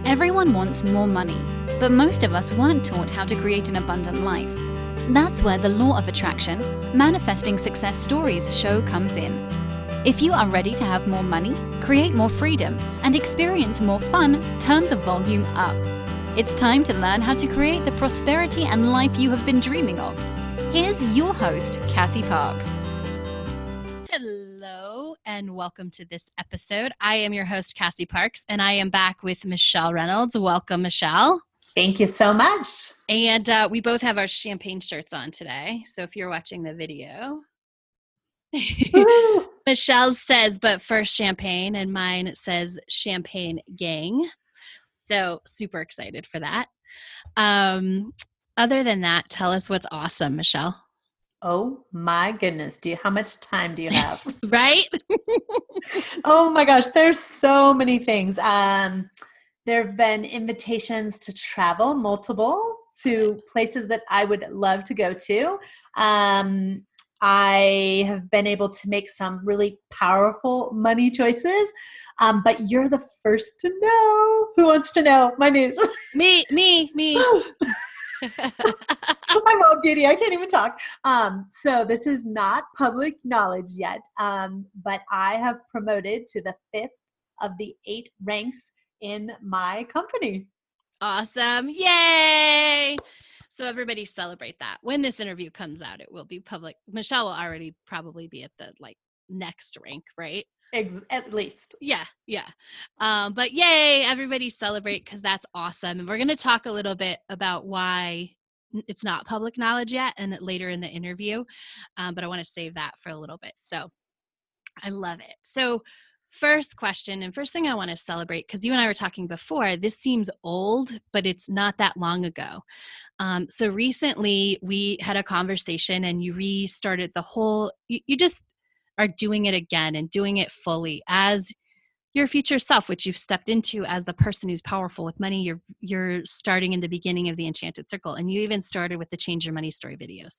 Everyone wants more money, but most of us weren't taught how to create an abundant life. That's where the law of attraction, manifesting success stories show comes in. If you are ready to have more money, create more freedom, and experience more fun, turn the volume up. It's time to learn how to create the prosperity and life you have been dreaming of. Here's your host, Cassie Parks. Hello and welcome to this episode. I am your host, Cassie Parks, and I am back with Michele Reynolds. Welcome, Michele. Thank you so much. And we both have our champagne shirts on today. So if you're watching the video, Michele says, but first champagne, and mine says champagne gang. So super excited for that. Other than that, tell us what's awesome, Michele. Oh my goodness. How much time do you have? Right? Oh my gosh. There's so many things. There have been invitations to travel, multiple, to places that I would love to go to. I have been able to make some really powerful money choices, but you're the first to know. Who wants to know my news? Me. I'm all giddy. I can't even talk. So this is not public knowledge yet, but I have promoted to the 5th of the 8 ranks in my company. Awesome. Yay. So everybody celebrate that. When this interview comes out, it will be public. Michele will already probably be at the next rank, right? At least. Yeah. But yay, everybody celebrate because that's awesome. And we're going to talk a little bit about why it's not public knowledge yet and later in the interview. But I want to save that for a little bit. So I love it. So first question and first thing I want to celebrate, because you and I were talking before, this seems old, but it's not that long ago. So recently we had a conversation and you restarted the whole, you just are doing it again and doing it fully as your future self, which you've stepped into as the person who's powerful with money. You're starting in the beginning of the Enchanted Circle, and you even started with the Change Your Money Story videos.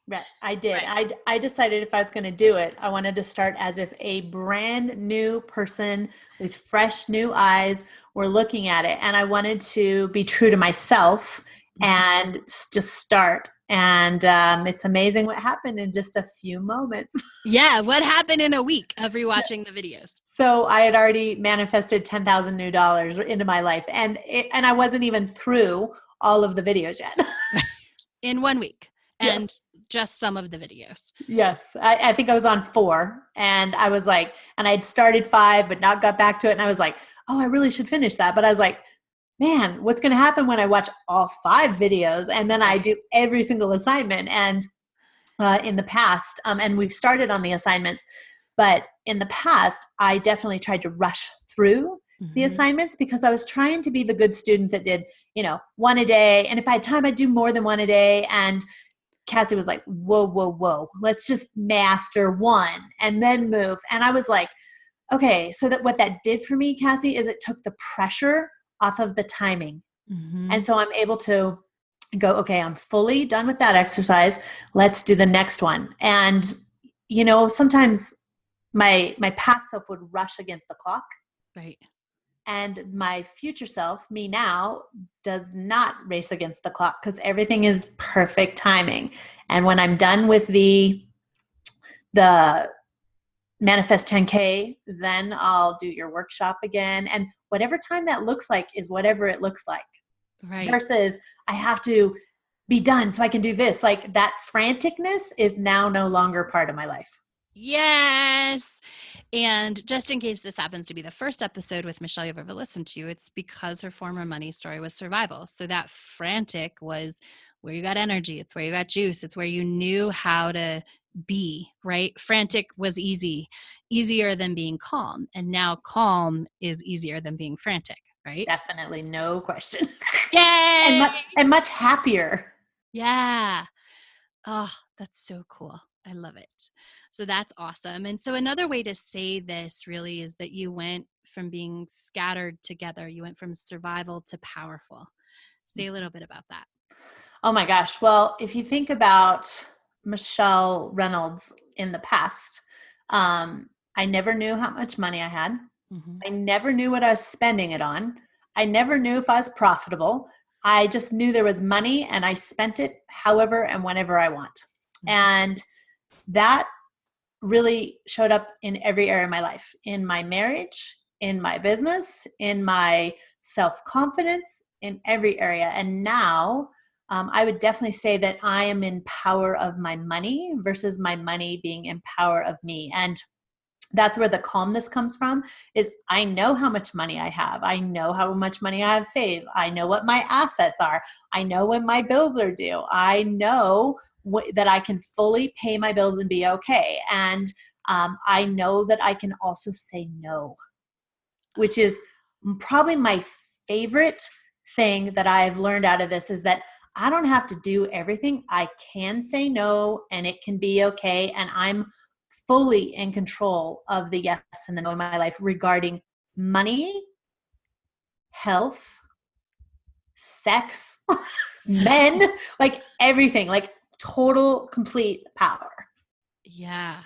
Right. I did. Right. I decided if I was going to do it, I wanted to start as if a brand new person with fresh new eyes were looking at it. And I wanted to be true to myself and just start. And it's amazing what happened in just a few moments. Yeah. What happened in a week of rewatching the videos? So I had already manifested $10,000 new dollars into my life. And I wasn't even through all of the videos yet. In 1 week. And Yes. Just some of the videos. Yes. I think I was on 4 and I was like, and I'd started 5, but not got back to it. And I was like, oh, I really should finish that. But I was like, man, what's going to happen when I watch all 5 videos and then I do every single assignment? And in the past, and we've started on the assignments, but in the past, I definitely tried to rush through the assignments because I was trying to be the good student that did, 1 a day. And if I had time, I'd do more than 1 a day. And Cassie was like, whoa. Let's just master 1 and then move. And I was like, okay, so what that did for me, Cassie, is it took the pressure off of the timing. And so I'm able to go, okay, I'm fully done with that exercise. Let's do the next one. And, sometimes my past self would rush against the clock. Right. And my future self, me now, does not race against the clock because everything is perfect timing. And when I'm done with the Manifest 10K, then I'll do your workshop again. And whatever time that looks like is whatever it looks like. Right. Versus I have to be done so I can do this. Like that franticness is now no longer part of my life. Yes. And just in case this happens to be the first episode with Michele you've ever listened to, it's because her former money story was survival. So that frantic was where you got energy. It's where you got juice. It's where you knew how to be, right? Frantic was easier than being calm. And now calm is easier than being frantic, right? Definitely. No question. Yay! and much happier. Yeah. Oh, that's so cool. I love it. So that's awesome. And so another way to say this really is that you went from being scattered together. You went from survival to powerful. Say a little bit about that. Oh my gosh. Well, if you think about Michele Reynolds in the past, I never knew how much money I had. I never knew what I was spending it on. I never knew if I was profitable. I just knew there was money and I spent it however and whenever I want. And that really showed up in every area of my life, in my marriage, in my business, in my self-confidence, in every area. And now I would definitely say that I am in power of my money versus my money being in power of me. And that's where the calmness comes from, is I know how much money I have. I know how much money I have saved. I know what my assets are. I know when my bills are due. I know that I can fully pay my bills and be okay. And I know that I can also say no, which is probably my favorite thing that I've learned out of this, is that I don't have to do everything. I can say no and it can be okay. And I'm fully in control of the yes and the no in my life regarding money, health, sex, men, like everything, like total, complete power. Yeah.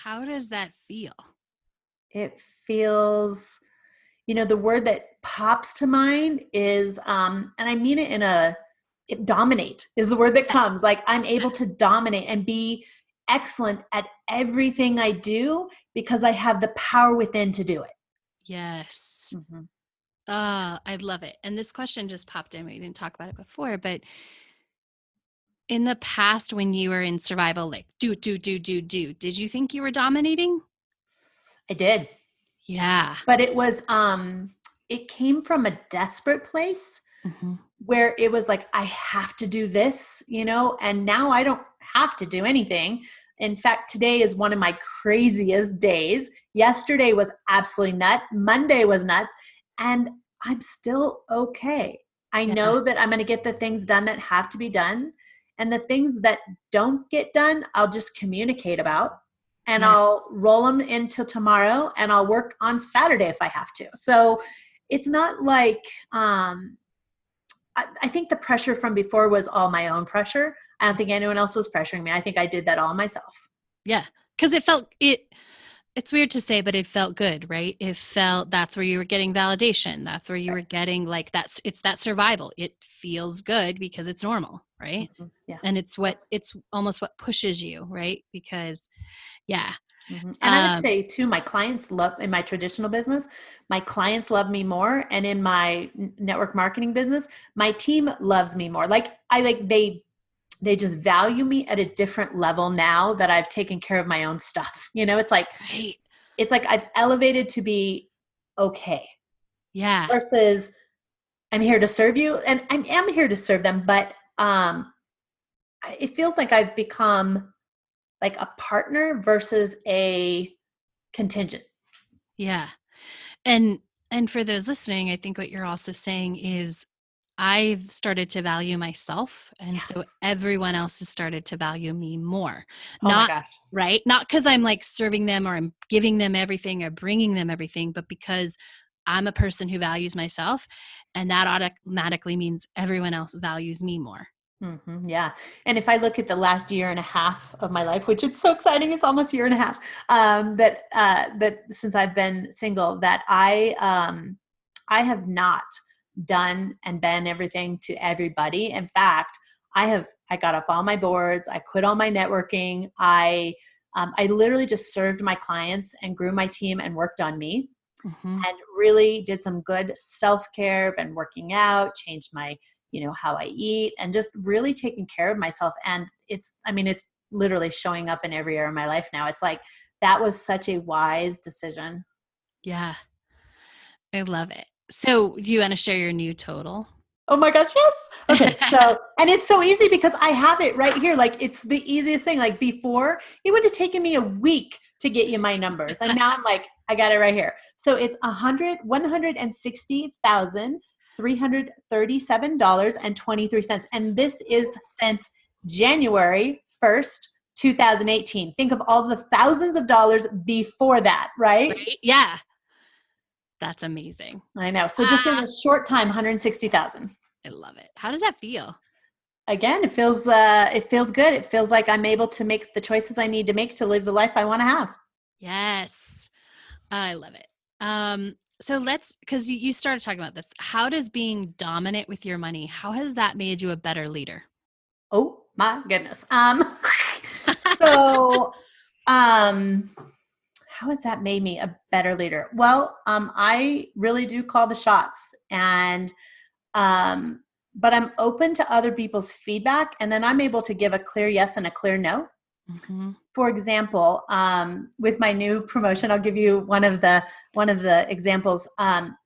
How does that feel? It feels, the word that pops to mind is, and I mean it dominate is the word that comes. Like I'm able to dominate and be excellent at everything I do because I have the power within to do it. Yes. Mm-hmm. I love it. And this question just popped in. We didn't talk about it before, but in the past, when you were in survival, like do, did you think you were dominating? I did. Yeah. But it was, it came from a desperate place where it was like, I have to do this, and now I don't have to do anything. In fact, today is one of my craziest days. Yesterday was absolutely nuts. Monday was nuts. And I'm still okay. I know that I'm going to get the things done that have to be done. And the things that don't get done, I'll just communicate about. And I'll roll them into tomorrow and I'll work on Saturday if I have to. So it's not like, I think the pressure from before was all my own pressure. I don't think anyone else was pressuring me. I think I did that all myself. Yeah. Cause it's weird to say, but it felt good, right? It felt, that's where you were getting validation. That's where you were getting like it's that survival. It feels good because it's normal, right? Mm-hmm. Yeah. And it's almost what pushes you, right? Because Mm-hmm. And I would say too, my clients love, in my traditional business, my clients love me more. And in my network marketing business, my team loves me more. They just value me at a different level now that I've taken care of my own stuff. It's like, right. It's like I've elevated to be okay. Yeah. Versus I'm here to serve you, and I am here to serve them, but it feels like I've become like a partner versus a contingent. Yeah. And for those listening, I think what you're also saying is I've started to value myself. And so everyone else has started to value me more. Oh my gosh. Right. Not because I'm like serving them or I'm giving them everything or bringing them everything, but because I'm a person who values myself. And that automatically means everyone else values me more. Mm-hmm, yeah. And if I look at the last year and a half of my life, which is so exciting, it's almost a year and a half, that since I've been single, that I have not done and been everything to everybody. In fact, I got off all my boards. I quit all my networking. I literally just served my clients and grew my team and worked on me, and really did some good self-care, been working out, changed my, how I eat, and just really taking care of myself. And it's literally showing up in every area of my life now. It's like, that was such a wise decision. Yeah. I love it. So do you want to share your new total? Oh my gosh, yes. Okay, so, and it's so easy because I have it right here. Like, it's the easiest thing. Like, before, it would have taken me a week to get you my numbers. And now I'm like, I got it right here. So it's $160,337.23. And this is since January 1st, 2018. Think of all the thousands of dollars before that, right? Yeah. That's amazing. I know. So just in a short time, 160,000. I love it. How does that feel? Again, it feels good. It feels like I'm able to make the choices I need to make to live the life I want to have. Yes. I love it. So because you started talking about this, how does being dominant with your money, how has that made you a better leader? Oh my goodness. So, how has that made me a better leader? Well, I really do call the shots, and, but I'm open to other people's feedback, and then I'm able to give a clear yes and a clear no. Mm-hmm. For example, with my new promotion, I'll give you one of the examples.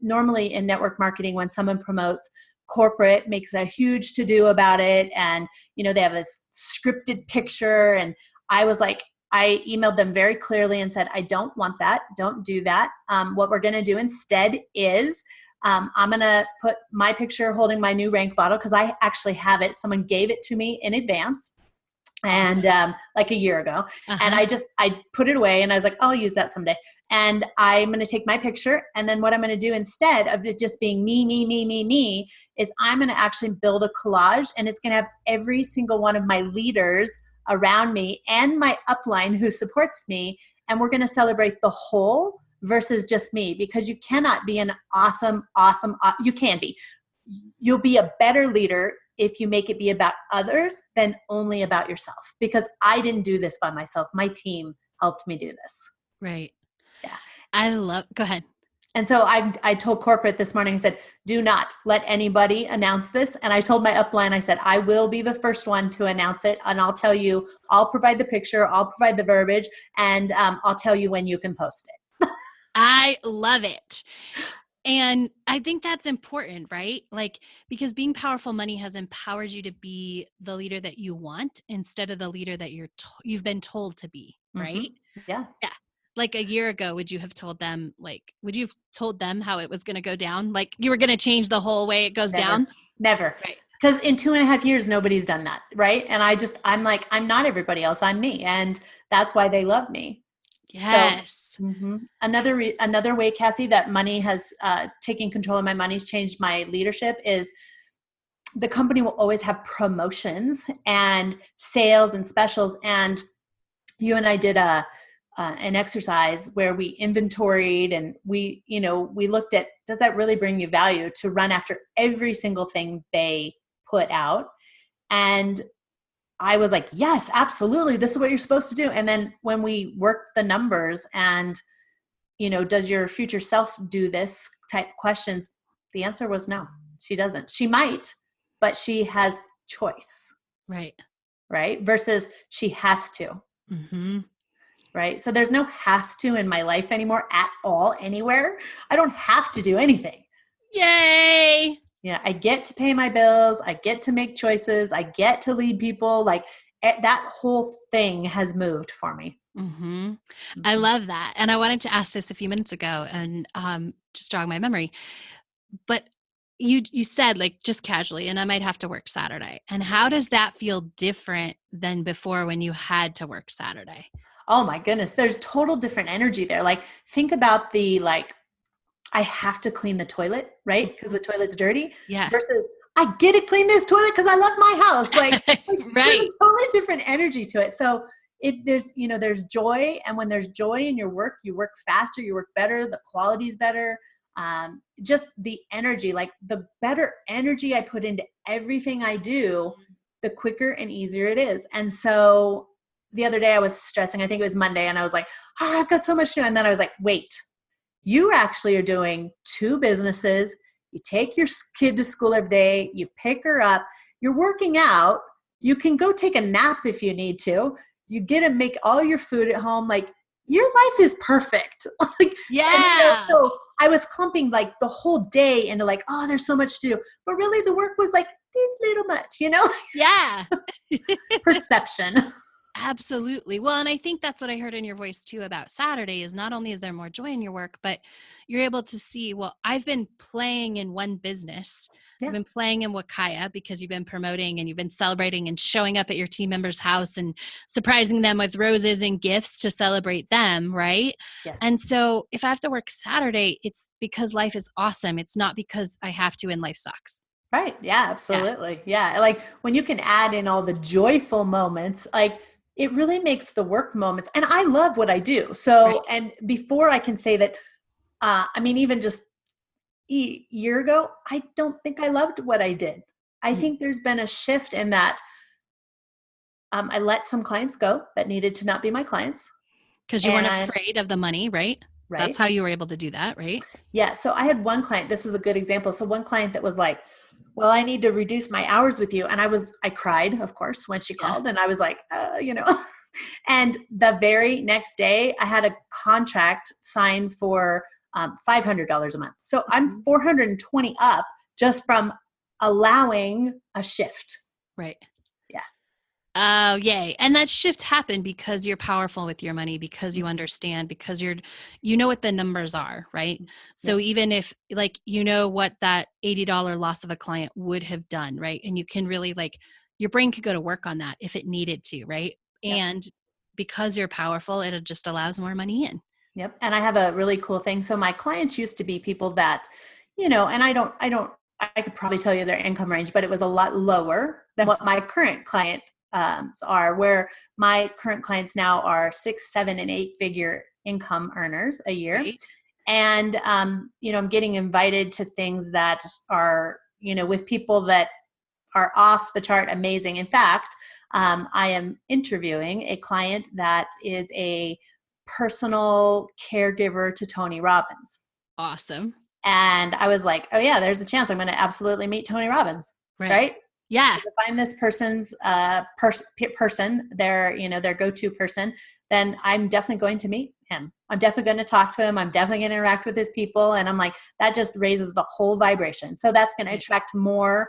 Normally in network marketing, when someone promotes, corporate makes a huge to-do about it, and they have this scripted picture. And I was like, I emailed them very clearly and said, I don't want that. Don't do that. What we're going to do instead is I'm going to put my picture holding my new rank bottle, because I actually have it. Someone gave it to me in advance. And like a year ago. And I put it away, and I was like, I'll use that someday. And I'm going to take my picture. And then what I'm going to do, instead of it just being me, is I'm going to actually build a collage, and it's going to have every single one of my leaders around me and my upline who supports me. And we're going to celebrate the whole versus just me, because you cannot be an awesome, you can be. You'll be a better leader if you make it be about others than only about yourself, because I didn't do this by myself. My team helped me do this. Right. Yeah. Go ahead. And so I told corporate this morning, I said, do not let anybody announce this. And I told my upline, I said, I will be the first one to announce it. And I'll tell you, I'll provide the picture, I'll provide the verbiage, and I'll tell you when you can post it. I love it. And I think that's important, right? Like, because being powerful money has empowered you to be the leader that you want instead of the leader that you've been told to be, right? Mm-hmm. Yeah. Yeah. Like a year ago, would you have told them how it was going to go down? Like you were going to change the whole way it goes down? Never. Right. Because in 2.5 years, nobody's done that. Right. And I'm like, I'm not everybody else. I'm me. And that's why they love me. Yes. So, another way, Cassie, that money has taken control of my money's changed my leadership is the company will always have promotions and sales and specials. And you and I did an exercise where we inventoried, and we looked at, does that really bring you value to run after every single thing they put out? And I was like, yes, absolutely. This is what you're supposed to do. And then when we worked the numbers and, does your future self do this type of questions? The answer was no, she doesn't. She might, but she has choice. Right. Right. Versus she has to. Mm-hmm. Right. So there's no has to in my life anymore at all, anywhere. I don't have to do anything. Yay. Yeah, I get to pay my bills. I get to make choices. I get to lead people. Like that whole thing has moved for me. Mm-hmm. I love that. And I wanted to ask this a few minutes ago and just jog my memory. But you said, like, just casually, and I might have to work Saturday. And how does that feel different than before when you had to work Saturday? Oh my goodness. There's total different energy there. Like think about I have to clean the toilet, right? Because the toilet's dirty. Yeah. Versus I get to clean this toilet because I love my house. Like right. There's a totally different energy to it. So there's joy. And when there's joy in your work, you work faster, you work better, the quality's better. Just the energy, like the better energy I put into everything I do, the quicker and easier it is. And so the other day I was stressing, I think it was Monday, and I was like, I've got so much to do. And then I was like, wait, you actually are doing 2 businesses. You take your kid to school every day. You pick her up. You're working out. You can go take a nap if you need to. You get to make all your food at home. Like your life is perfect. Yeah. So I was clumping like the whole day into like, oh, there's so much to do. But really the work was like, it's little much, Yeah. Perception. Absolutely. Well, and I think that's what I heard in your voice too about Saturday is not only is there more joy in your work, but you're able to see, well, I've been playing in one business. Yeah. I've been playing in Wakaya because you've been promoting and you've been celebrating and showing up at your team member's house and surprising them with roses and gifts to celebrate them. Right. Yes. And so if I have to work Saturday, it's because life is awesome. It's not because I have to and life sucks. Right. Yeah, absolutely. Yeah. Like when you can add in all the joyful moments, like it really makes the work moments. And I love what I do. So, right. And before I can say that I mean, even just a year ago, I don't think I loved what I did. I think there's been a shift in that I let some clients go that needed to not be my clients. Because you weren't afraid of the money, right? That's Right. how you were able to do that, right? Yeah. So I had one client, this is a good example. So one client that was like, well, I need to reduce my hours with you. And I cried, of course, when she called, and I was like, and the very next day I had a contract signed for $500 a month. So I'm 420 up just from allowing a shift. Right. Yeah. Oh, yay. And that shift happened because you're powerful with your money, because you understand, because you know what the numbers are, right? So even if what that $80 loss of a client would have done, right? And you can really your brain could go to work on that if it needed to, right? Yep. And because you're powerful, it just allows more money in. Yep. And I have a really cool thing. So my clients used to be people that, and I could probably tell you their income range, but it was a lot lower than what my current client are, where my current clients now are 6, 7, and 8 figure income earners a year. Right. And, I'm getting invited to things that are, with people that are off the chart amazing. In fact, I am interviewing a client that is a personal caregiver to Tony Robbins. Awesome. And I was like, oh yeah, there's a chance I'm going to absolutely meet Tony Robbins. Right? Yeah. If I'm this person's person, their go-to person, then I'm definitely going to meet him. I'm definitely going to talk to him. I'm definitely going to interact with his people. And I'm like, that just raises the whole vibration. So that's going to attract more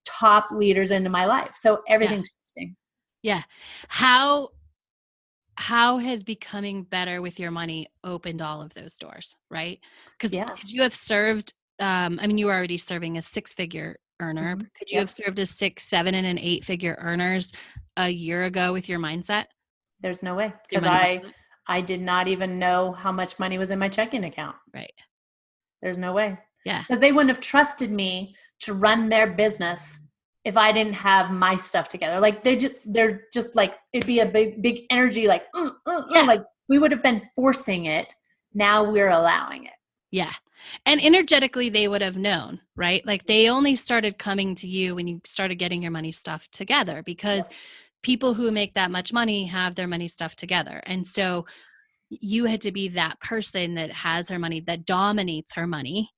top leaders into my life. So everything's shifting. Yeah. How has becoming better with your money opened all of those doors, right? Because you have served, you were already serving a 6-figure earner. But could you have served as 6, 7, and an 8-figure earners a year ago with your mindset? There's no way, because I did not even know how much money was in my checking account. Right. There's no way. Yeah. Because they wouldn't have trusted me to run their business if I didn't have my stuff together. Like they're just like, it'd be a big energy, like we would have been forcing it. Now we're allowing it. Yeah. And energetically, they would have known, right? Like they only started coming to you when you started getting your money stuff together, because people who make that much money have their money stuff together. And so you had to be that person that has her money, that dominates her money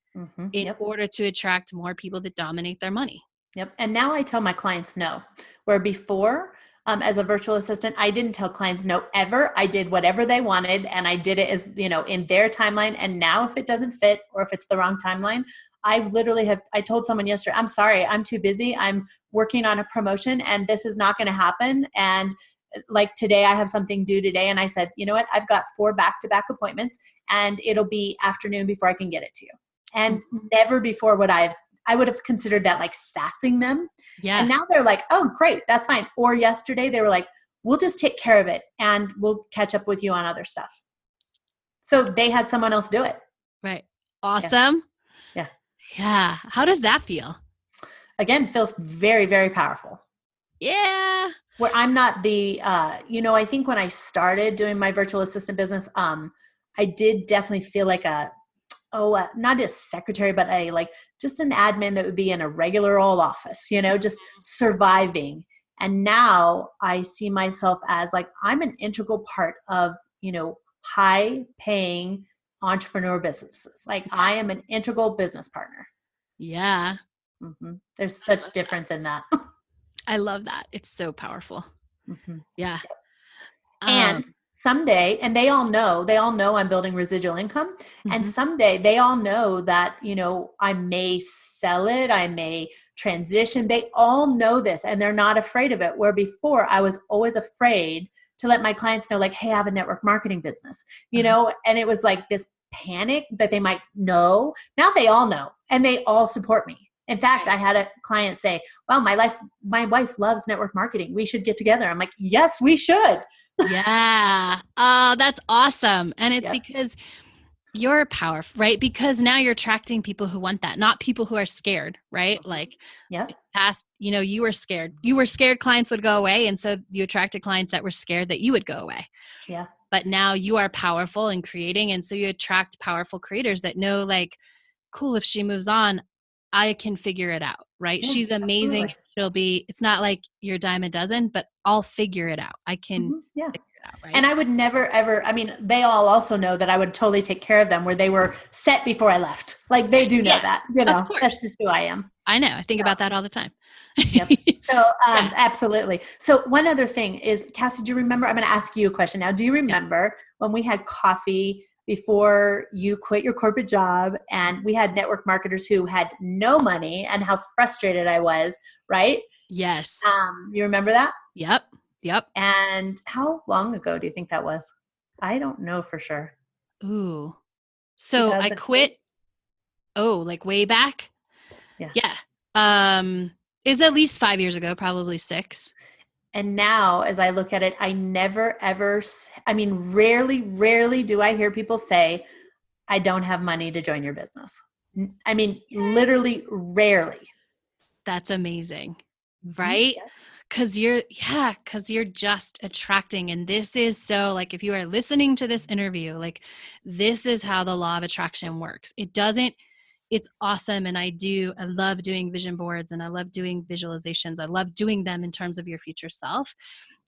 in order to attract more people that dominate their money. Yep. And now I tell my clients no, where before, as a virtual assistant, I didn't tell clients no ever. I did whatever they wanted, and I did it as, in their timeline. And now if it doesn't fit, or if it's the wrong timeline, I told someone yesterday, I'm sorry, I'm too busy. I'm working on a promotion and this is not going to happen. And like today, I have something due today. And I said, you know what? I've got 4 back-to-back appointments and it'll be afternoon before I can get it to you. And never before I would have considered that like sassing them. Yeah. And now they're like, oh, great, that's fine. Or yesterday they were like, we'll just take care of it and we'll catch up with you on other stuff. So they had someone else do it. Right. Awesome. Yeah. Yeah. How does that feel? Again, feels very, very powerful. Yeah. Where I'm not the, I think when I started doing my virtual assistant business, I did definitely feel like not a secretary, but just an admin that would be in a regular old office, just surviving. And now I see myself as like, I'm an integral part of, high paying entrepreneur businesses. Like I am an integral business partner. Yeah. Mm-hmm. There's such difference in that. I love that. It's so powerful. Mm-hmm. Yeah. And someday, and they all know I'm building residual income. Mm-hmm. And someday they all know that, I may sell it, I may transition. They all know this and they're not afraid of it. Where before I was always afraid to let my clients know, like, hey, I have a network marketing business, and it was like this panic that they might know. Now they all know and they all support me. In fact, I had a client say, well, my wife loves network marketing. We should get together. I'm like, yes, we should. Yeah. Oh, that's awesome. And it's because you're powerful, right? Because now you're attracting people who want that, not people who are scared, right? Like past, you were scared. You were scared clients would go away. And so you attracted clients that were scared that you would go away. Yeah. but now you are powerful in creating. And so you attract powerful creators that know like, cool, if she moves on, I can figure it out, right? Yeah, She's amazing. absolutely. She'll be, it's not like you're a dime a dozen, but I'll figure it out. I can Yeah. figure it out, right? And I would never, ever, I mean, they all also know that I would totally take care of them where they were set before I left. Like they do know Yeah, that, you of know, course. that's just who I am. I know. I think about that all the time. Yep. So, Yeah. absolutely. So one other thing is, Cassie, do you remember, I'm going to ask you a question now. Do you remember when we had coffee before you quit your corporate job and we had network marketers who had no money and how frustrated I was, right? Yes. You remember that? Yep. And how long ago do you think that was? I don't know for sure. Ooh. So I 2008? quit. Oh, like way back? Yeah. Yeah. Is at least 5 years ago, probably 6. And now as I look at it, I never, ever, I mean, rarely do I hear people say, I don't have money to join your business. I mean, literally rarely. That's amazing. Mm-hmm. Right? Yep. Cause you're just attracting. And this is so like, if you are listening to this interview, like this is how the law of attraction works. It's awesome. And I love doing vision boards and I love doing visualizations. I love doing them in terms of your future self,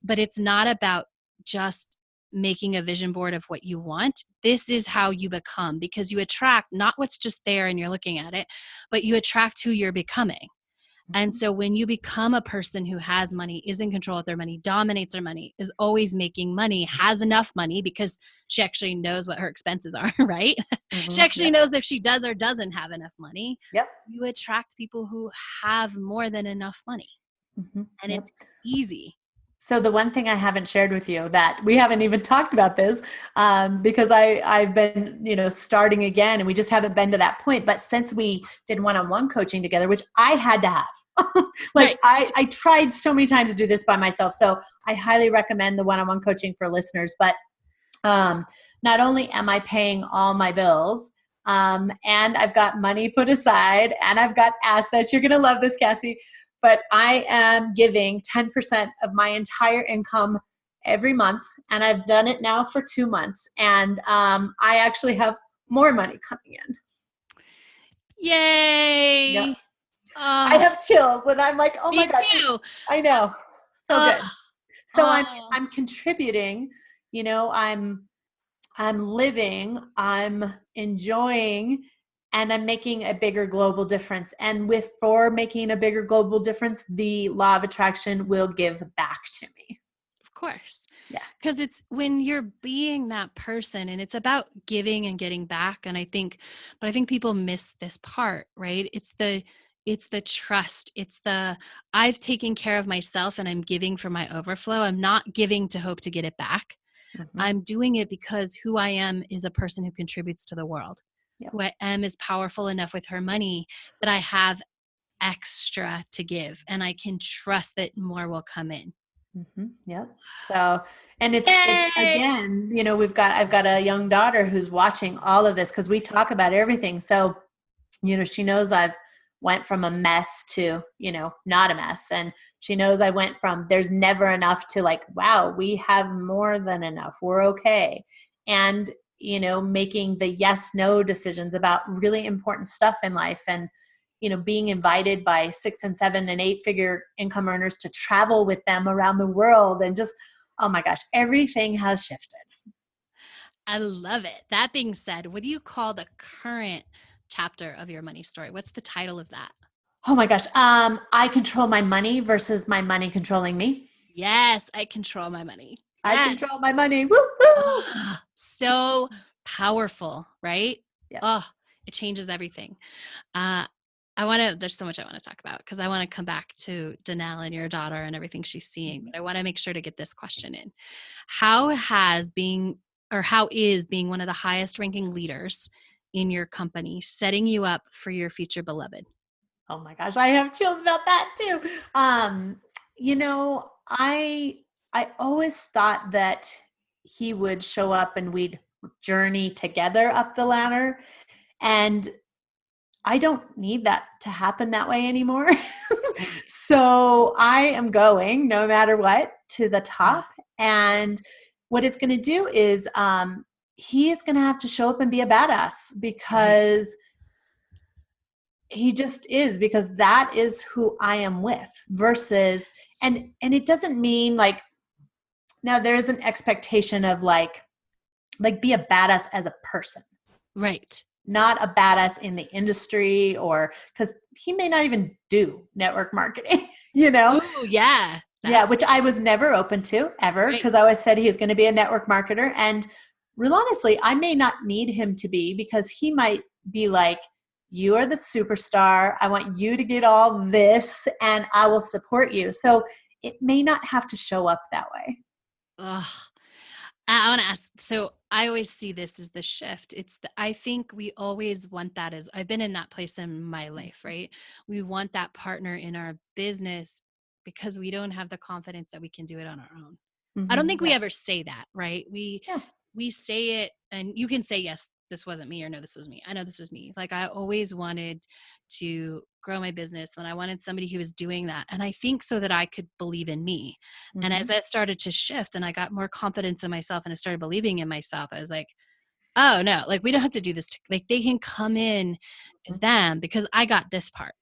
but it's not about just making a vision board of what you want. This is how you become, because you attract not what's just there and you're looking at it, but you attract who you're becoming. And so when you become a person who has money, is in control of their money, dominates their money, is always making money, has enough money because she actually knows what her expenses are, right? She actually knows if she does or doesn't have enough money. Yep. You attract people who have more than enough money. Mm-hmm. And Yep. it's easy. So the one thing I haven't shared with you that we haven't even talked about this because I've been, starting again and we just haven't been to that point. But since we did one-on-one coaching together, which I had to have, like Right. I tried so many times to do this by myself. So I highly recommend the one-on-one coaching for listeners. But not only am I paying all my bills, and I've got money put aside and I've got assets. You're going to love this, Cassie. But I am giving 10% of my entire income every month. And I've done it now for 2 months. And I actually have more money coming in. Yay. Yep. I Oh, have chills and I'm like, oh my me gosh. too. I know. So good. So Oh. I'm contributing, I'm living, I'm enjoying, and I'm making a bigger global difference. And for making a bigger global difference, the law of attraction will give back to me. Of course. Yeah. Because it's when you're being that person and it's about giving and getting back. And I think people miss this part, right? It's the trust. It's I've taken care of myself and I'm giving for my overflow. I'm not giving to hope to get it back. Mm-hmm. I'm doing it because who I am is a person who contributes to the world. Yep. Who I am is powerful enough with her money that I have extra to give and I can trust that more will come in. Mm-hmm. Yep. So, and it's again, I've got a young daughter who's watching all of this because we talk about everything. So, she knows I've went from a mess to, not a mess. And she knows I went from there's never enough to like, wow, we have more than enough. We're okay. And, making the yes, no decisions about really important stuff in life and, being invited by 6 and 7 and 8 figure income earners to travel with them around the world. And just, oh my gosh, everything has shifted. I love it. That being said, what do you call the current chapter of your money story? What's the title of that? Oh my gosh. I control my money versus my money controlling me. Yes, I control my money. I Yes. control my money. Woo, woo. Oh, so powerful, right? Yes. Oh, it changes everything. There's so much I want to talk about because I want to come back to Danelle and your daughter and everything she's seeing, but I want to make sure to get this question in. How is being one of the highest ranking leaders in your company setting you up for your future beloved? Oh my gosh, I have chills about that too. I always thought that he would show up and we'd journey together up the ladder. And I don't need that to happen that way anymore. So I am going no matter what to the top. And what it's going to do is he is going to have to show up and be a badass because he just is, because that is who I am with versus, and it doesn't mean like, now there is an expectation of like be a badass as a person. Right. Not a badass in the industry, or because he may not even do network marketing, Oh, yeah. Yeah, which I was never open to ever, because I always said he was going to be a network marketer. And real honestly, I may not need him to be, because he might be like, you are the superstar. I want you to get all this and I will support you. So it may not have to show up that way. Ugh. I want to ask, so I always see this as the shift. I think we always want that, as I've been in that place in my life, right? We want that partner in our business because we don't have the confidence that we can do it on our own. I don't think we ever say that, right? We say it, and you can say, yes, this wasn't me, or no, this was me. I know this was me. Like, I always wanted to grow my business, and I wanted somebody who was doing that. And I think so that I could believe in me. And as I started to shift and I got more confidence in myself and I started believing in myself, I was like, oh no, like, we don't have to do this. Like, they can come in as them because I got this part.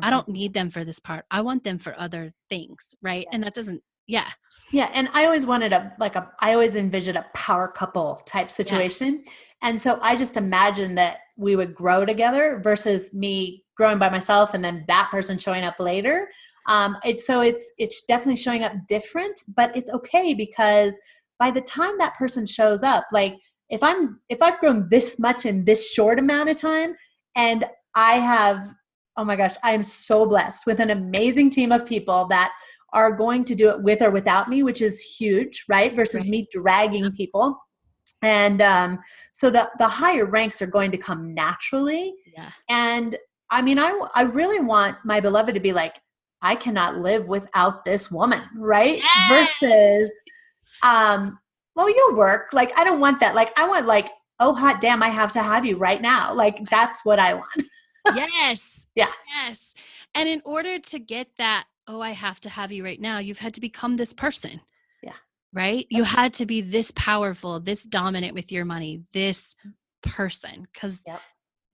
I don't need them for this part. I want them for other things. Right. And that doesn't, Yeah. And I always wanted I always envisioned a power couple type situation. Yeah. And so I just imagined that we would grow together versus me growing by myself and then that person showing up later. It's definitely showing up different, but it's okay, because by the time that person shows up, like if I've grown this much in this short amount of time, and I have, oh my gosh, I am so blessed with an amazing team of people that are going to do it with or without me, which is huge, right? Versus me dragging people. And so the higher ranks are going to come naturally. Yeah. And I mean, I really want my beloved to be like, I cannot live without this woman, right? Yes! Versus, well, you'll work. Like, I don't want that. Like, I want like, oh, hot damn, I have to have you right now. Like, that's what I want. Yes. Yeah. Yes. And in order to get that, oh, I have to have you right now, you've had to become this person. Yeah. Right? You had to be this powerful, this dominant with your money, this person, because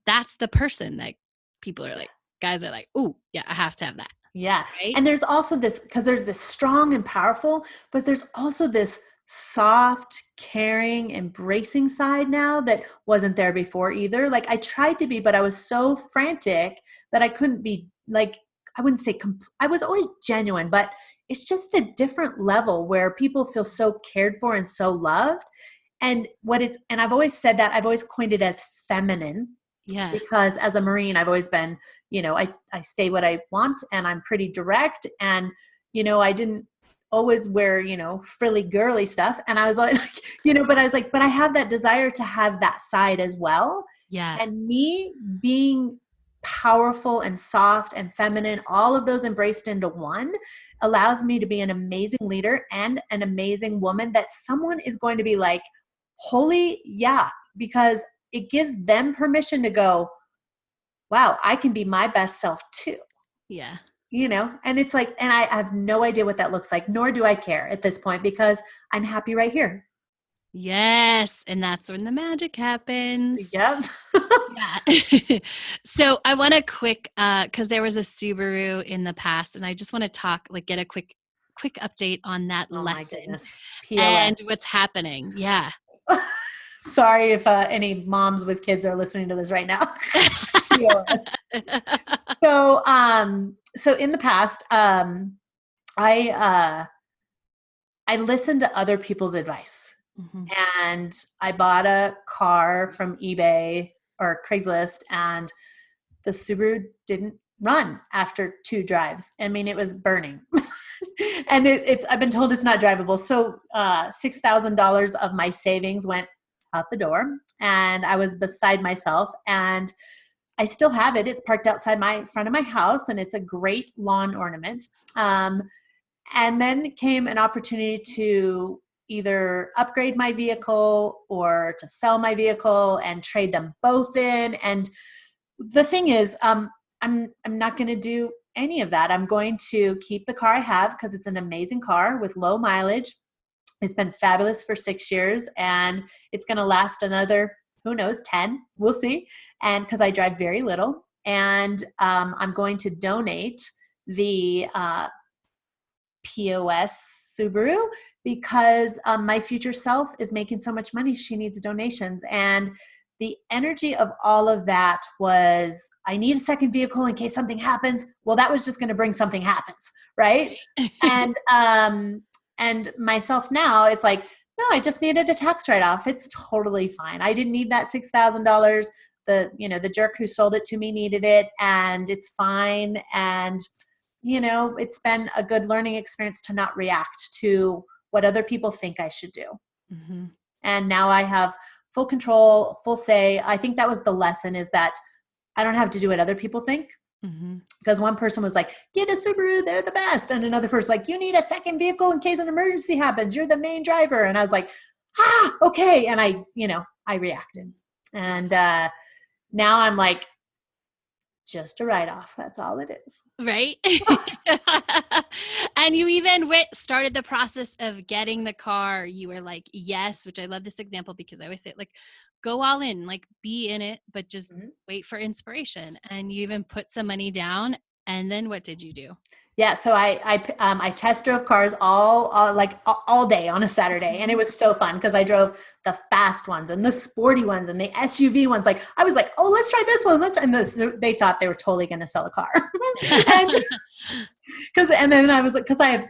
that's the person that people are like, guys are like, oh, yeah, I have to have that. Yeah. Right? And there's also this, because there's this strong and powerful, but there's also this soft, caring, embracing side now that wasn't there before either. Like, I tried to be, but I was so frantic that I couldn't be, like, I wouldn't say I was always genuine, but it's just a different level where people feel so cared for and so loved. And and I've always said that, I've always coined it as feminine. Yeah. Because as a Marine, I've always been, I say what I want, and I'm pretty direct. And, I didn't always wear, frilly girly stuff. And I was like, but I have that desire to have that side as well. Yeah. And me being powerful and soft and feminine, all of those embraced into one, allows me to be an amazing leader and an amazing woman that someone is going to be like, holy, yeah, because it gives them permission to go, wow, I can be my best self too. Yeah. And it's like, and I have no idea what that looks like, nor do I care at this point, because I'm happy right here. Yes. And that's when the magic happens. Yep. Yeah. So I want to because there was a Subaru in the past, and I just want to get a quick update on that lesson and what's happening. Yeah. Sorry if any moms with kids are listening to this right now. So in the past, I listened to other people's advice. Mm-hmm. And I bought a car from eBay or Craigslist, and the Subaru didn't run after 2 drives. I mean, it was burning. And I've been told it's not drivable. So $6,000 of my savings went out the door, and I was beside myself, and I still have it. It's parked outside front of my house, and it's a great lawn ornament. And then came an opportunity to either upgrade my vehicle or to sell my vehicle and trade them both in. And the thing is, I'm not going to do any of that. I'm going to keep the car I have because it's an amazing car with low mileage. It's been fabulous for 6 years, and it's going to last another, who knows, 10. We'll see. And because I drive very little, and I'm going to donate the POS Subaru because my future self is making so much money. She needs donations. And the energy of all of that was, I need a second vehicle in case something happens. Well, that was just going to bring something happens. Right. And myself now, it's like, no, I just needed a tax write-off. It's totally fine. I didn't need that $6,000. The jerk who sold it to me needed it, and it's fine. And, it's been a good learning experience to not react to what other people think I should do. Mm-hmm. And now I have full control, full say. I think that was the lesson, is that I don't have to do what other people think. Mm-hmm. Because one person was like, get a Subaru, they're the best. And another person like, you need a second vehicle in case an emergency happens. You're the main driver. And I was like, okay. And I reacted. And now I'm like, just a write-off. That's all it is. Right. And you even started the process of getting the car. You were like, yes, which I love this example because I always say, like, go all in, like, be in it, but just wait for inspiration. And you even put some money down. And then what did you do? Yeah. So I test drove cars all day on a Saturday. And it was so fun because I drove the fast ones and the sporty ones and the SUV ones. Like, I was like, oh, let's try this one. They thought they were totally going to sell a car. And then I was like, because I have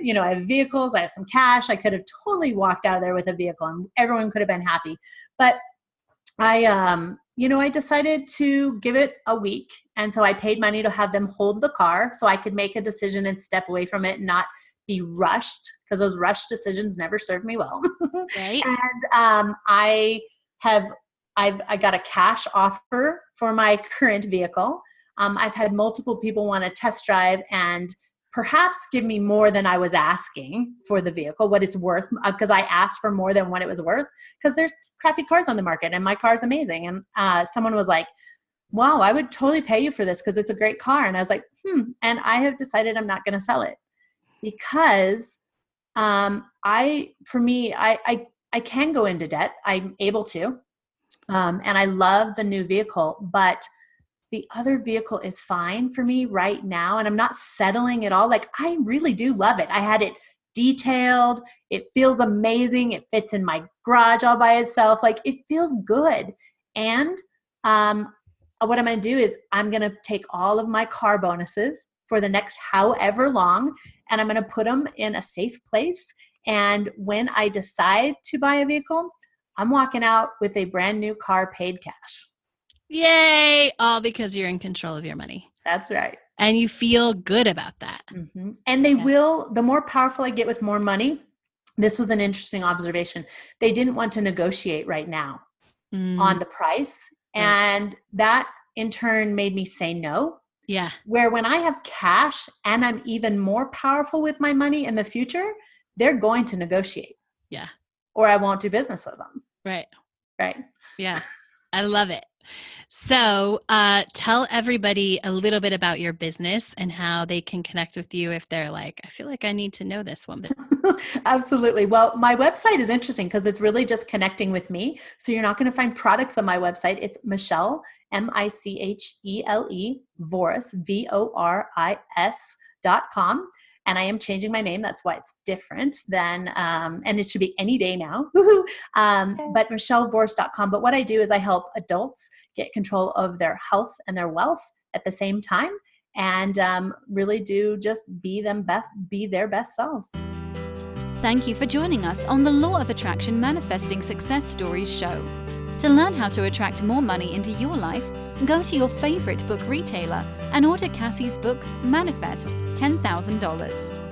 vehicles, I have some cash. I could have totally walked out of there with a vehicle and everyone could have been happy. But I decided to give it a week. And so I paid money to have them hold the car so I could make a decision and step away from it and not be rushed, because those rushed decisions never served me well. Right. And I got a cash offer for my current vehicle. I've had multiple people want to test drive and perhaps give me more than I was asking for the vehicle, what it's worth, because I asked for more than what it was worth, because there's crappy cars on the market and my car's amazing. And someone was like, wow, I would totally pay you for this because it's a great car. And I was like, and I have decided I'm not going to sell it because I can go into debt. I'm able to. And I love the new vehicle, but the other vehicle is fine for me right now. And I'm not settling at all. Like, I really do love it. I had it detailed. It feels amazing. It fits in my garage all by itself. Like, it feels good. And what I'm going to do is I'm going to take all of my car bonuses for the next however long, and I'm going to put them in a safe place. And when I decide to buy a vehicle, I'm walking out with a brand new car paid cash. Yay. All because you're in control of your money. That's right. And you feel good about that. Mm-hmm. And they will, the more powerful I get with more money, this was an interesting observation. They didn't want to negotiate right now on the price. Right. And that in turn made me say no. Yeah. Where when I have cash and I'm even more powerful with my money in the future, they're going to negotiate. Yeah. Or I won't do business with them. Right. Right. Yeah. I love it. So tell everybody a little bit about your business and how they can connect with you if they're like, I feel like I need to know this woman. Absolutely. Well, my website is interesting because it's really just connecting with me. So you're not going to find products on my website. It's Michele, Michele, Voris, VORIS.com. And I am changing my name. That's why it's different than, and it should be any day now. But MicheleVoris.com. But what I do is I help adults get control of their health and their wealth at the same time, and really do just be their best selves. Thank you for joining us on the Law of Attraction Manifesting Success Stories show. To learn how to attract more money into your life, go to your favorite book retailer and order Cassie's book, Manifest $10,000.